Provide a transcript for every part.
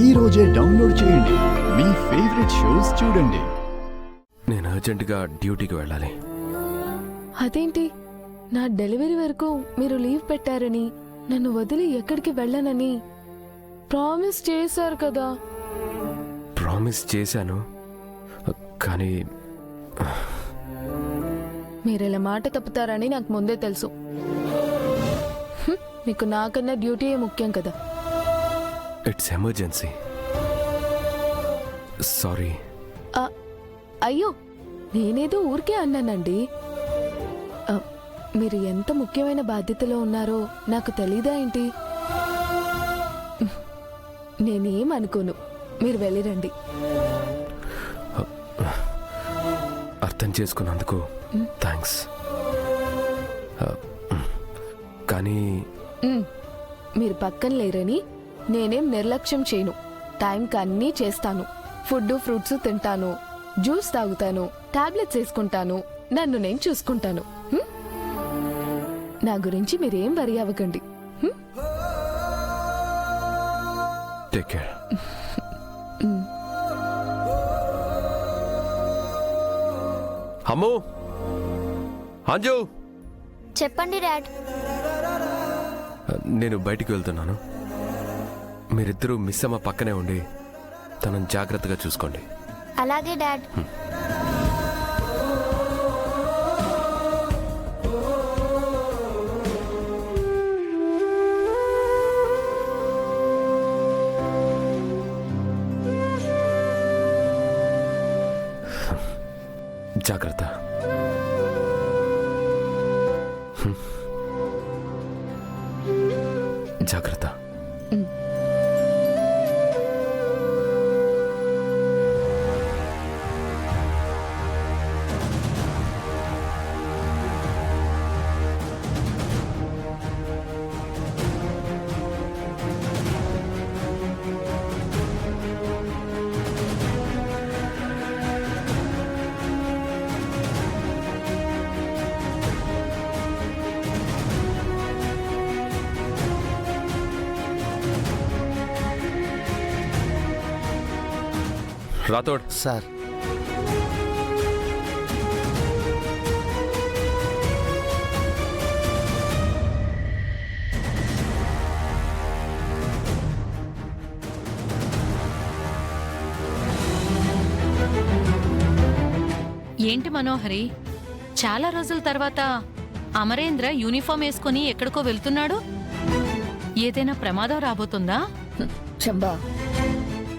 ఈ రోజే డౌన్లోడ్ చేయండి. మీ ఫేవరెట్ షోస్ చూడండి. నేను అర్జెంటుగా డ్యూటీకి వెళ్ళాలి. అదేంటి, నా డెలివరీ వరకు మీరు లీవ్ పెట్టారని, నన్ను వదిలి ఎక్కడికి వెళ్ళనని ప్రామిస్ చేశారు కదా. ప్రామిస్ చేశాను, కానీ మీరిలా మాట తప్పుతారని నాకు ముందే తెలుసు. మీకు నాకన్నా డ్యూటీయే ముఖ్యం కదా. It's emergency. సారీ. అయ్యో, నేనేదో ఊరికే అన్నానండి. మీరు ఎంత ముఖ్యమైన బాధ్యతలో ఉన్నారో నాకు తెలీదా ఏంటి? నేనేం అనుకోను, మీరు వెళ్ళిరండి. అర్థం చేసుకున్నందుకు థ్యాంక్స్. కానీ మీరు పక్కన లేరని నేనేం నిర్లక్ష్యం చేయను. టైంకి అన్నీ చేస్తాను. ఫుడ్ ఫ్రూట్స్ తింటాను, జ్యూస్ తాగుతాను, టాబ్లెట్స్ వేసుకుంటాను, నన్ను నేను చూసుకుంటాను. నా గురించి మీరేం వరి అవ్వకండి. Take care. అమ్మో, అంజు, చెప్పండి డాడ్. నేను బయటికి వెళ్తున్నాను. మీరిద్దరూ మిస్ అమ్మ పక్కనే ఉండి తనని జాగ్రత్తగా చూసుకోండి. అలాగే డాడ్. జాగ్రత్త. జాగ్రత్త. రాథోడ్ సార్, ఏంటి మనోహరి, చాలా రోజుల తర్వాత అమరేంద్ర యూనిఫామ్ వేసుకుని ఎక్కడికో వెళ్తున్నాడు? ఏదైనా ప్రమాదం రాబోతుందా? చంబా,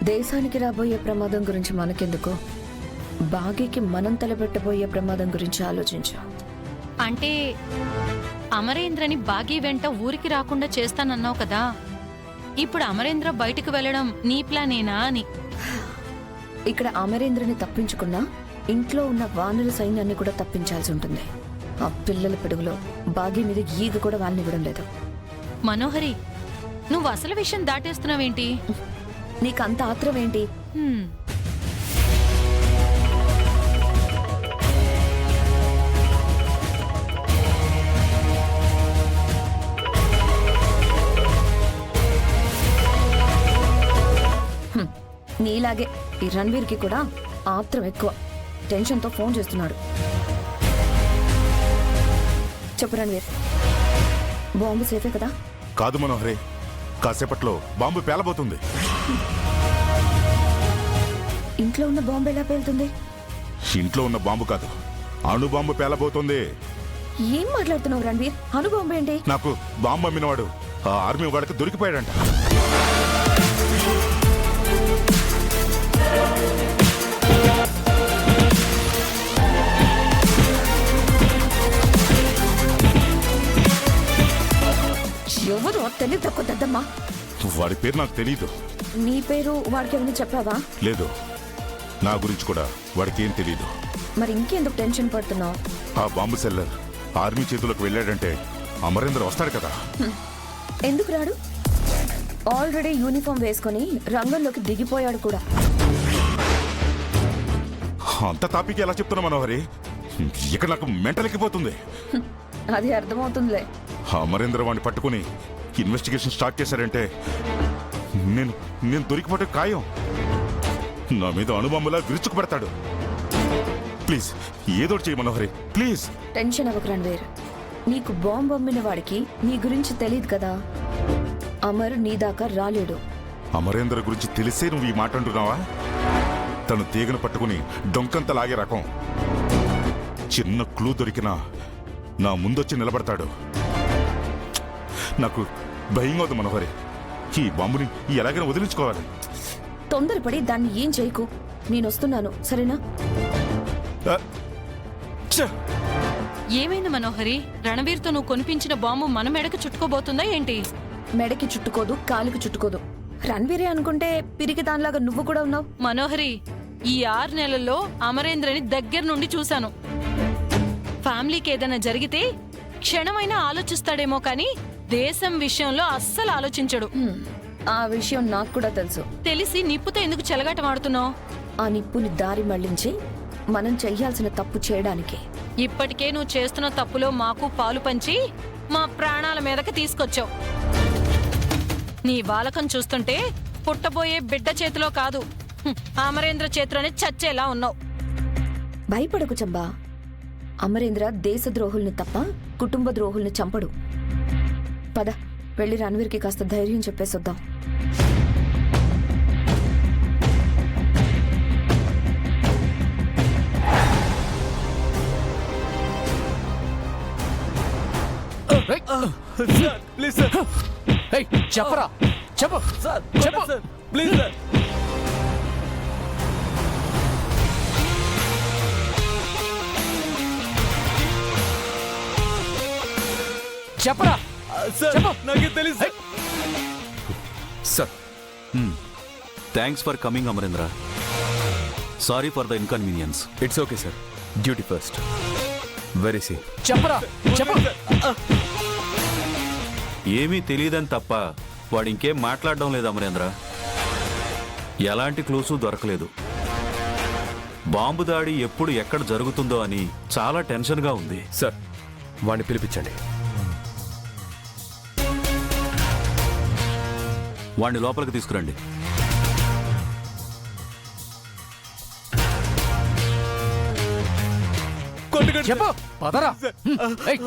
దేశానికి రాబోయే ప్రమాదం గురించి మనకెందుకు, బాగీకి మనం తలపెట్టబోయే ప్రమాదం గురించి ఆలోచించు. అంటే అమరేంద్రని బాగీ వెంట ఊరికి రాకుండా చేస్తానన్నావు కదా, ఇప్పుడు అమరేంద్ర బయటకు వెళ్ళడం నీ ప్లానేనా అని. ఇక్కడ అమరేంద్రని తప్పించుకున్నా ఇంట్లో ఉన్న వానర సైన్యాన్ని కూడా తప్పించాల్సి ఉంటుంది. ఆ పిల్లల పిడుగులో బాగీ మీద ఈగ కూడా వాళ్ళనివ్వడం లేదు. మనోహరి, నువ్వు అసలు విషయం దాటేస్తున్నావేంటి? నీకంత ఆత్రం ఏంటి? నీలాగే ఈ రణ్వీర్కి కూడా ఆత్రం ఎక్కువ. టెన్షన్తో ఫోన్ చేస్తున్నాడు. చెప్పు రణ్వీర్, బాంబు సేఫే కదా? కాదు మనోహరి, కాసేపట్లో బాంబు పేలబోతుంది. ఇంట్లో ఉన్న బాంబు ఎలా పేలుతుంది? ఇంట్లో ఉన్న బాంబు కాదు, అణు బాంబు పేలబోతుంది. ఏం మాట్లాడుతున్నావు రణ్వీర్? అణు బాంబు ఏంటి? నాకు బాంబు అమ్మినవాడు ఆ ఆర్మీ వాడికి దొరికిపోయాడంట. ఎవరు తెలియదు తక్కువ దద్దమ్మా. వాడి పేరు నాకు తెలీదు. నీ పేరు వాడికి ఏమైనా చెప్పావా? లేదు, నా గురించి కూడా వాడికి ఏం తెలీదు. మరి ఇంకెందుకు టెన్షన్ పడుతున్నావు? ఆ బాంబు సెల్లర్ ఆర్మీ చేతులకు వెళ్ళాడంటే అమరేంద్ర వస్తాడు కదా. ఎందుకు రాడు? ఆల్రెడీ యూనిఫామ్ వేసుకొని రంగంలోకి దిగిపోయాడు కూడా. అంత తాపికి ఎలా చెప్తున్నా మనోహరి? ఇక్కడ నాకు మెంటలెక్కిపోతుంది. అది అర్థమవుతుందిలే. అమరేంద్ర వాడిని పట్టుకుని ఇన్వెస్టిగేషన్ స్టార్ట్ చేశారంటే నేను నేను దొరికిపోతే ఖాయం. నా మీద అణుబాంబులా విరుచుకు పెడతాడు. ప్లీజ్ ఏదో చేయి మనోహరి, ప్లీజ్. టెన్షన్ అవ్వకు రణ్వీర్. నీకు బాంబు అమ్మిన వాడికి నీ గురించి తెలియదు కదా. అమర్ నీ దాకా రాలేడు. అమరేంద్ర గురించి తెలిసే నువ్వు ఈ మాట అంటున్నావా? తను తీగను పట్టుకుని డొంకంత లాగే రకం. చిన్న క్లూ దొరికినా నా ముందొచ్చి నిలబడతాడు. నాకు భయంగా ఉంది మనోహరి. ఈ బాంబుని ఎలాగైనా వదిలించుకోవాలి. తొందరపడి దాన్ని ఏం చేయకు. నేనొస్తున్నాను, సరేనా? ఆ, ఛ! ఏమైంది మనోహరి? రణవీర్తో నువ్వు కొనిపించిన బాంబు మన మెడకు చుట్టుకోబోతుందా ఏంటి? మెడకి చుట్టుకోదు, కాలుకి చుట్టుకోదు. రణ్వీరే అనుకుంటే పిరికి దానిలాగా నువ్వు కూడా ఉన్నావు. మనోహరి, ఈ 6 నెలల్లో అమరేంద్రని దగ్గర నుండి చూశాను. ఫ్యామిలీకి ఏదైనా జరిగితే క్షణమైనా ఆలోచిస్తాడేమో కానీ దేశం విషయంలో అస్సలు ఆలోచించడు. ఆ విషయం నాకు కూడా తెలుసు. తెలిసి నిప్పుతో ఎందుకు చెలగాటమాడుతున్నావు? ఆ నిప్పుని దారి మళ్లించి మనం చెయ్యాల్సిన తప్పు చేయడానికి. ఇప్పటికే నువ్వు చేస్తున్న తప్పులో మాకు పాలు పంచి మా ప్రాణాల మీదకి తీసుకొచ్చావు. నీ వాలకం చూస్తుంటే పుట్టబోయే బిడ్డ చేతిలో కాదు, అమరేంద్ర చేతిలోనే చచ్చేలా ఉన్నావు. భయపడకు చంబా. అమరేంద్ర దేశద్రోహుల్ని తప్ప కుటుంబ ద్రోహుల్ని చంపడు. పద, వెళ్ళి రణ్వీర్కి కాస్త ధైర్యం చెప్పేసొద్దాం. Please sir. చెప్పరా, చెప్పు చెప్పు ప్లీజ్ సార్. చెప్పరా, చెప్పు. నాకు తెలుసు sir. Thanks for coming Amarendra. Sorry for the inconvenience. It's okay sir. Duty first. Very see. చెప్పరా, చెప్పు. ఏమీ తెలియదని తప్ప వాడు ఇంకేం మాట్లాడడం లేదు అమరేంద్ర. ఎలాంటి క్లూసు దొరకలేదు. బాంబు దాడి ఎప్పుడు ఎక్కడ జరుగుతుందో అని చాలా టెన్షన్గా ఉంది. సార్, వాడిని పిలిపించండి. వాడిని లోపలికి తీసుకురండి. చెప్పు, పదరా. ఏయ్.